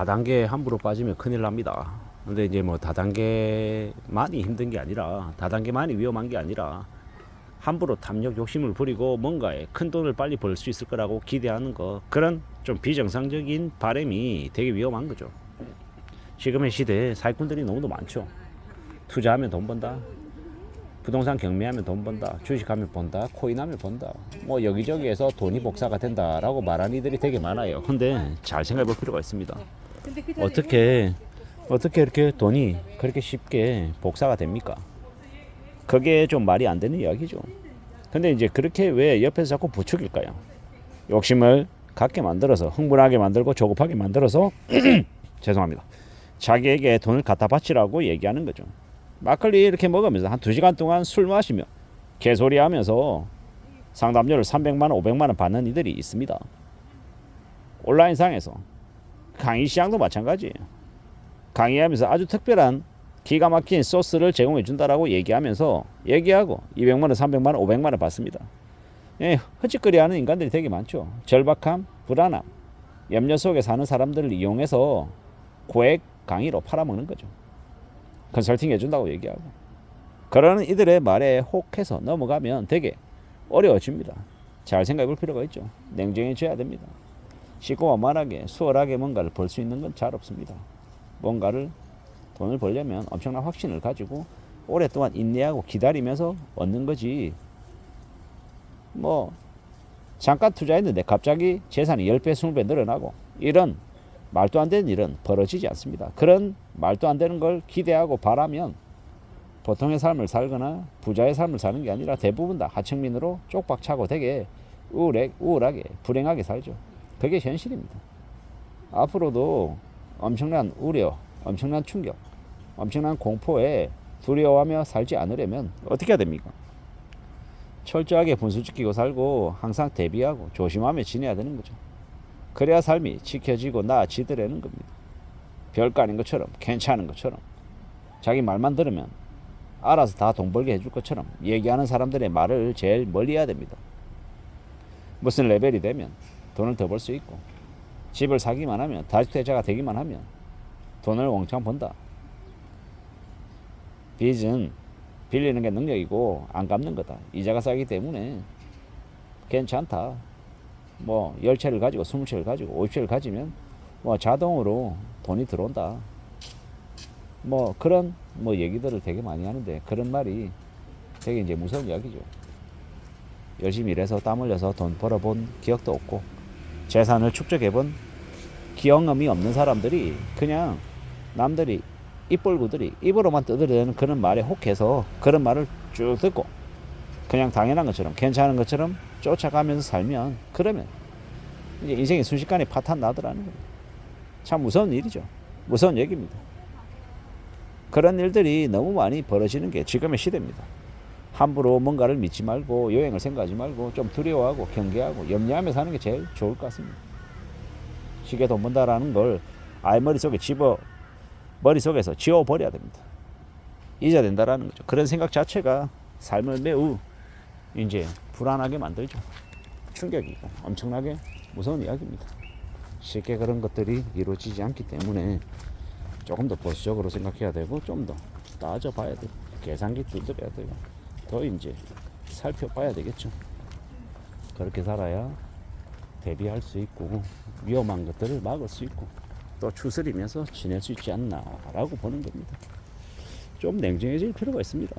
다단계 함부로 빠지면 큰일 납니다. 근데 이제 뭐 다단계만이 힘든 게 아니라, 다단계만이 위험한 게 아니라 함부로 탐욕 욕심을 부리고 뭔가에 큰 돈을 빨리 벌 수 있을 거라고 기대하는 거, 그런 좀 비정상적인 바람이 되게 위험한 거죠. 지금의 시대에 사기꾼들이 너무도 많죠. 투자하면 돈 번다, 부동산 경매하면 돈 번다, 주식하면 번다, 코인하면 번다, 뭐 여기저기에서 돈이 복사가 된다라고 말하는 이들이 되게 많아요. 근데 잘 생각해 볼 필요가 있습니다. 어떻게 이렇게 돈이 그렇게 쉽게 복사가 됩니까? 그게 좀 말이 안 되는 이야기죠. 근데 이제 그렇게 왜 옆에서 자꾸 부추길까요? 욕심을 갖게 만들어서, 흥분하게 만들고 조급하게 만들어서 죄송합니다, 자기에게 돈을 갖다 바치라고 얘기하는 거죠. 막걸리 이렇게 먹으면서 한 2시간 동안 술 마시며 개소리 하면서 상담료를 300만원 500만원 받는 이들이 있습니다. 온라인상에서 강의 시장도 마찬가지예요. 강의하면서 아주 특별한 기가 막힌 소스를 제공해 준다라고 얘기하면서 얘기하고 200만원 300만원 500만원 받습니다. 예, 헛짓거리 하는 인간들이 되게 많죠. 절박함, 불안함, 염려 속에 사는 사람들을 이용해서 고액 강의로 팔아먹는 거죠. 컨설팅 해준다고 얘기하고. 그러는 이들의 말에 혹해서 넘어가면 되게 어려워집니다. 잘 생각해 볼 필요가 있죠. 냉정해져야 됩니다. 쉽고 원만하게 수월하게 뭔가를 벌 수 있는 건 잘 없습니다. 뭔가를 돈을 벌려면 엄청난 확신을 가지고 오랫동안 인내하고 기다리면서 얻는 거지, 뭐 잠깐 투자했는데 갑자기 재산이 10배 20배 늘어나고 이런 말도 안 되는 일은 벌어지지 않습니다. 그런 말도 안 되는 걸 기대하고 바라면 보통의 삶을 살거나 부자의 삶을 사는 게 아니라 대부분 다 하층민으로 쪽박차고 되게 우울하게 불행하게 살죠. 그게 현실입니다. 앞으로도 엄청난 우려, 엄청난 충격, 엄청난 공포에 두려워하며 살지 않으려면 어떻게 해야 됩니까? 철저하게 분수 지키고 살고 항상 대비하고 조심하며 지내야 되는 거죠. 그래야 삶이 지켜지고 나아지더라는 겁니다. 별거 아닌 것처럼, 괜찮은 것처럼, 자기 말만 들으면 알아서 다 돈 벌게 해줄 것처럼 얘기하는 사람들의 말을 제일 멀리 해야 됩니다. 무슨 레벨이 되면 돈을 더 벌 수 있고, 집을 사기만 하면, 다주택자가 되기만 하면 돈을 왕창 번다. 빚은 빌리는 게 능력이고 안 갚는 거다. 이자가 싸기 때문에 괜찮다. 뭐 10채를 가지고 20채를 가지고 50채를 가지면 뭐 자동으로 돈이 들어온다. 뭐 그런 뭐 얘기들을 되게 많이 하는데, 그런 말이 되게 이제 무서운 이야기죠. 열심히 일해서 땀 흘려서 돈 벌어본 기억도 없고 재산을 축적해본 경험이 없는 사람들이 그냥 남들이 입벌구들이 입으로만 떠들어대는 그런 말에 혹해서 그런 말을 쭉 듣고 그냥 당연한 것처럼, 괜찮은 것처럼 쫓아가면서 살면, 그러면 이제 인생이 순식간에 파탄 나더라는 겁니다. 참 무서운 일이죠. 무서운 얘기입니다. 그런 일들이 너무 많이 벌어지는 게 지금의 시대입니다. 함부로 뭔가를 믿지 말고 여행을 생각하지 말고 좀 두려워하고 경계하고 염려하며 사는 게 제일 좋을 것 같습니다. 쉽게 돈 번다라는 걸 아예 머릿속에서 지워버려야 됩니다. 잊어야 된다라는 거죠. 그런 생각 자체가 삶을 매우 이제 불안하게 만들죠. 충격이고 엄청나게 무서운 이야기입니다. 쉽게 그런 것들이 이루어지지 않기 때문에 조금 더 보수적으로 생각해야 되고, 좀 더 따져봐야 되고, 계산기 두드려야 되고, 더 이제 살펴봐야 되겠죠. 그렇게 살아야 대비할 수 있고 위험한 것들을 막을 수 있고 또 추스리면서 지낼 수 있지 않나라고 보는 겁니다. 좀 냉정해질 필요가 있습니다.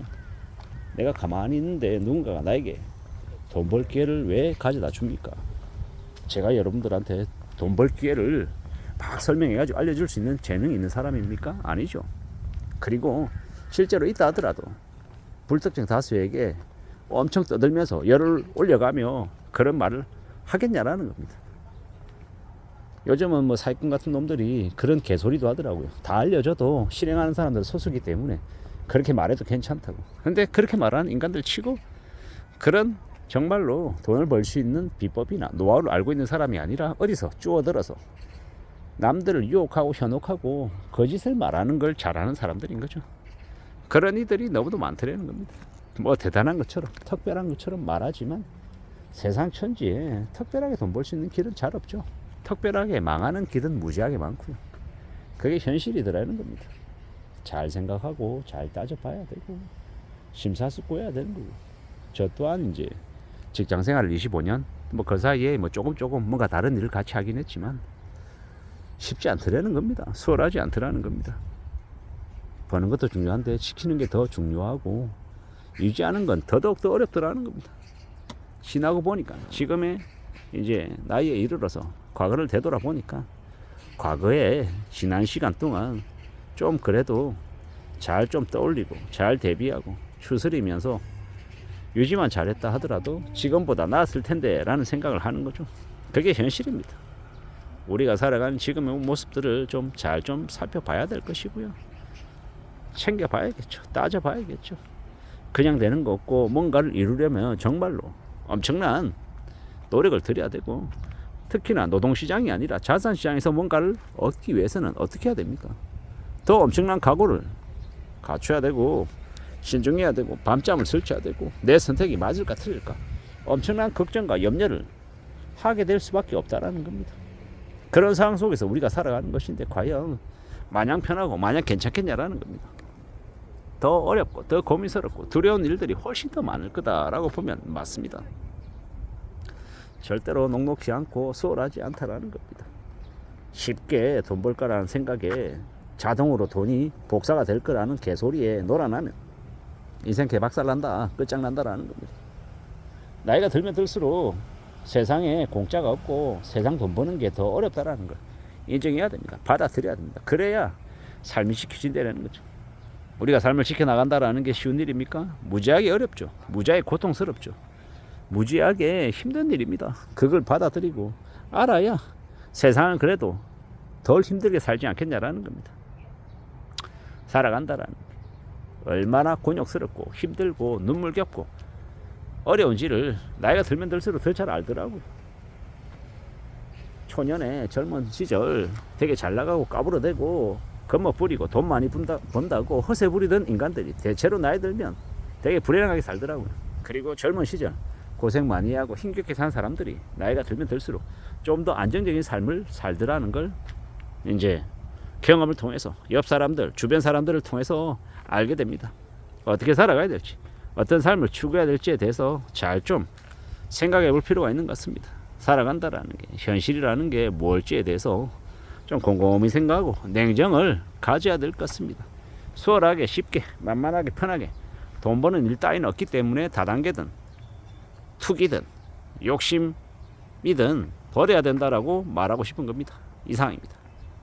내가 가만히 있는데 누군가가 나에게 돈 벌 기회를 왜 가져다 줍니까? 제가 여러분들한테 돈 벌 기회를 막 설명해가지고 알려줄 수 있는 재능이 있는 사람입니까? 아니죠. 그리고 실제로 있다 하더라도 불특정 다수에게 엄청 떠들면서 열을 올려가며 그런 말을 하겠냐라는 겁니다. 요즘은 뭐 사기꾼 같은 놈들이 그런 개소리도 하더라고요. 다 알려줘도 실행하는 사람들 소수기 때문에 그렇게 말해도 괜찮다고. 근데 그렇게 말하는 인간들 치고 그런 정말로 돈을 벌 수 있는 비법이나 노하우를 알고 있는 사람이 아니라 어디서 쪼어들어서 남들을 유혹하고 현혹하고 거짓을 말하는 걸 잘하는 사람들인 거죠. 그런 이들이 너무도 많더라는 겁니다. 뭐 대단한 것처럼 특별한 것처럼 말하지만 세상 천지에 특별하게 돈 벌 수 있는 길은 잘 없죠. 특별하게 망하는 길은 무지하게 많고요. 그게 현실이더라는 겁니다. 잘 생각하고 잘 따져봐야 되고 심사숙고해야 되는 거고. 저 또한 이제 직장 생활을 25년 뭐 그 사이에 뭐 조금 뭔가 다른 일을 같이 하긴 했지만 쉽지 않더라는 겁니다. 수월하지 않더라는 겁니다. 버는 것도 중요한데 지키는 게 더 중요하고 유지하는 건 더더욱 더 어렵더라는 겁니다. 지나고 보니까 지금의 이제 나이에 이르러서 과거를 되돌아보니까 과거에 지난 시간 동안 좀 그래도 잘 좀 떠올리고 잘 대비하고 추스리면서 유지만 잘했다 하더라도 지금보다 나았을 텐데 라는 생각을 하는 거죠. 그게 현실입니다. 우리가 살아가는 지금의 모습들을 좀 잘 좀 살펴봐야 될 것이고요. 챙겨봐야겠죠. 따져봐야겠죠. 그냥 되는 거 없고 뭔가를 이루려면 정말로 엄청난 노력을 들여야 되고 특히나 노동시장이 아니라 자산시장에서 뭔가를 얻기 위해서는 어떻게 해야 됩니까? 더 엄청난 각오를 갖춰야 되고 신중해야 되고 밤잠을 설쳐야 되고 내 선택이 맞을까 틀릴까 엄청난 걱정과 염려를 하게 될 수밖에 없다라는 겁니다. 그런 상황 속에서 우리가 살아가는 것인데 과연 마냥 편하고 마냥 괜찮겠냐라는 겁니다. 더 어렵고 더 고민스럽고 두려운 일들이 훨씬 더 많을 거다라고 보면 맞습니다. 절대로 녹록지 않고 수월하지 않다라는 겁니다. 쉽게 돈 벌 거라는 생각에 자동으로 돈이 복사가 될 거라는 개소리에 놀아나면 인생 개박살난다, 끝장난다라는 겁니다. 나이가 들면 들수록 세상에 공짜가 없고 세상 돈 버는 게 더 어렵다라는 걸 인정해야 됩니다. 받아들여야 됩니다. 그래야 삶이 지켜진다는 거죠. 우리가 삶을 지켜나간다라는 게 쉬운 일입니까? 무지하게 어렵죠. 무지하게 고통스럽죠. 무지하게 힘든 일입니다. 그걸 받아들이고 알아야 세상은 그래도 덜 힘들게 살지 않겠냐라는 겁니다. 살아간다라는 게 얼마나 곤욕스럽고 힘들고 눈물겹고 어려운지를 나이가 들면 들수록 더 잘 알더라고요. 초년에 젊은 시절 되게 잘 나가고 까불어대고 겁먹 부리고 돈 많이 번다고 허세 부리던 인간들이 대체로 나이 들면 되게 불행하게 살더라고요. 그리고 젊은 시절 고생 많이 하고 힘겹게 산 사람들이 나이가 들면 들수록 좀 더 안정적인 삶을 살더라는 걸 이제 경험을 통해서 옆 사람들, 주변 사람들을 통해서 알게 됩니다. 어떻게 살아가야 될지, 어떤 삶을 추구해야 될지에 대해서 잘 좀 생각해 볼 필요가 있는 것 같습니다. 살아간다라는 게, 현실이라는 게 뭘지에 대해서 좀 곰곰이 생각하고 냉정을 가져야 될 것 같습니다. 수월하게, 쉽게, 만만하게, 편하게 돈 버는 일 따위는 없기 때문에 다단계든 투기든 욕심이든 버려야 된다라고 말하고 싶은 겁니다. 이상입니다.